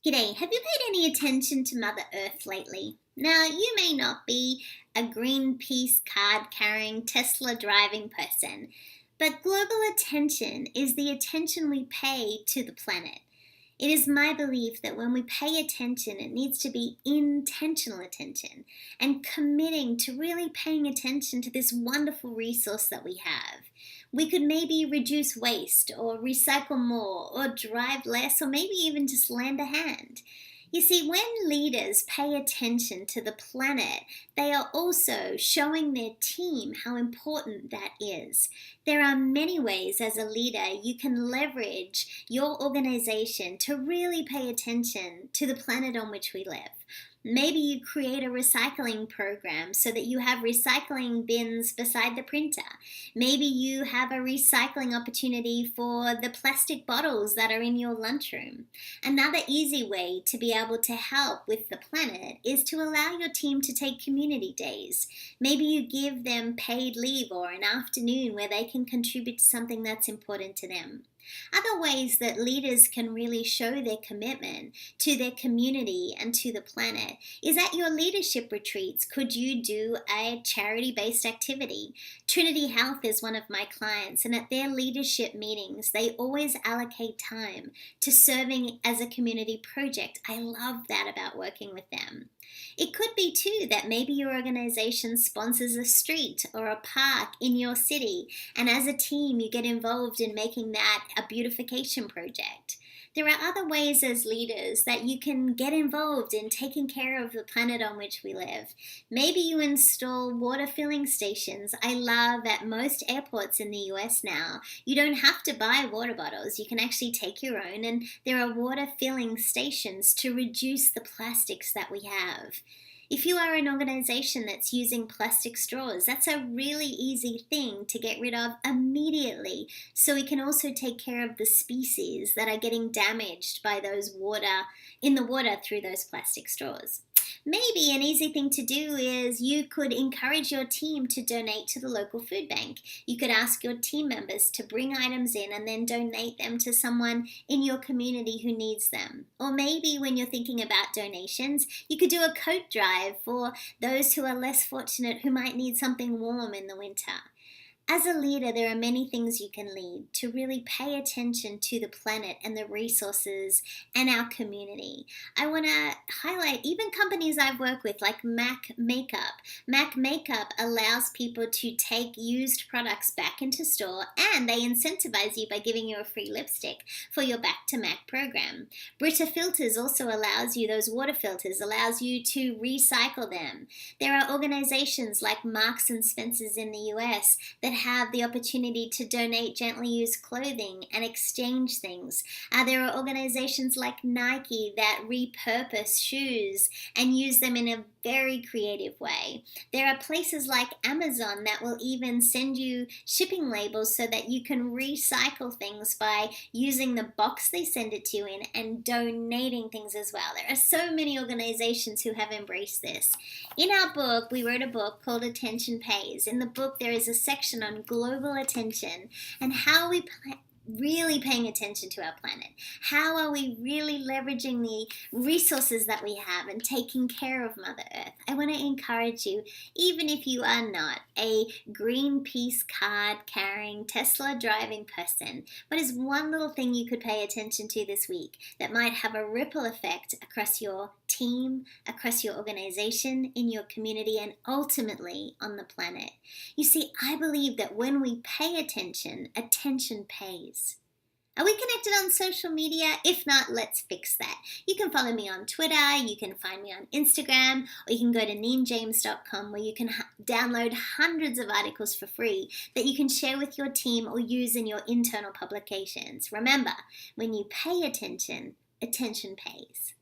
G'day, have you paid any attention to Mother Earth lately? Now, you may not be a Greenpeace card carrying, Tesla driving person, but global attention is the attention we pay to the planet. It is my belief that when we pay attention, it needs to be intentional attention and committing to really paying attention to this wonderful resource that we have. We could maybe reduce waste or recycle more or drive less or maybe even just lend a hand. You see, when leaders pay attention to the planet, they are also showing their team how important that is. There are many ways as a leader you can leverage your organization to really pay attention to the planet on which we live. Maybe you create a recycling program so that you have recycling bins beside the printer. Maybe you have a recycling opportunity for the plastic bottles that are in your lunchroom. Another easy way to be able to help with the planet is to allow your team to take community days. Maybe you give them paid leave or an afternoon where they can contribute to something that's important to them. Other ways that leaders can really show their commitment to their community and to the planet is at your leadership retreats. Could you do a charity-based activity? Trinity Health is one of my clients, and at their leadership meetings, they always allocate time to serving as a community project. I love that about working with them. It could be too that maybe your organization sponsors a street or a park in your city, and as a team you get involved in making that a beautification project. There are other ways as leaders that you can get involved in taking care of the planet on which we live. Maybe you install water filling stations. I love at most airports in the US now, you don't have to buy water bottles. You can actually take your own, and there are water filling stations to reduce the plastics that we have. If you are an organization that's using plastic straws, that's a really easy thing to get rid of immediately, so we can also take care of the species that are getting damaged by those in the water through those plastic straws. Maybe an easy thing to do is you could encourage your team to donate to the local food bank. You could ask your team members to bring items in and then donate them to someone in your community who needs them. Or maybe when you're thinking about donations, you could do a coat drive for those who are less fortunate who might need something warm in the winter. As a leader, there are many things you can lead to really pay attention to the planet and the resources and our community. I want to highlight even companies I've worked with like MAC Makeup. MAC Makeup allows people to take used products back into store, and they incentivize you by giving you a free lipstick for your Back to MAC program. Brita Filters also allows you, those water filters, allows you to recycle them. There are organizations like Marks and Spencer's in the US that have the opportunity to donate gently used clothing and exchange things. There are organizations like Nike that repurpose shoes and use them in a very creative way. There are places like Amazon that will even send you shipping labels so that you can recycle things by using the box they send it to you in and donating things as well. There are so many organizations who have embraced this. In our book, we wrote a book called Attention Pays. In the book, there is a section on global attention and how we really paying attention to our planet. How are we really leveraging the resources that we have and taking care of Mother Earth? I want to encourage you, even if you are not a Greenpeace card carrying, Tesla driving person, what is one little thing you could pay attention to this week that might have a ripple effect across your team, across your organization, in your community, and ultimately on the planet? You see, I believe that when we pay attention, attention pays. Are we connected on social media? If not, let's fix that. You can follow me on Twitter, you can find me on Instagram, or you can go to neenjames.com where you can download hundreds of articles for free that you can share with your team or use in your internal publications. Remember, when you pay attention, attention pays.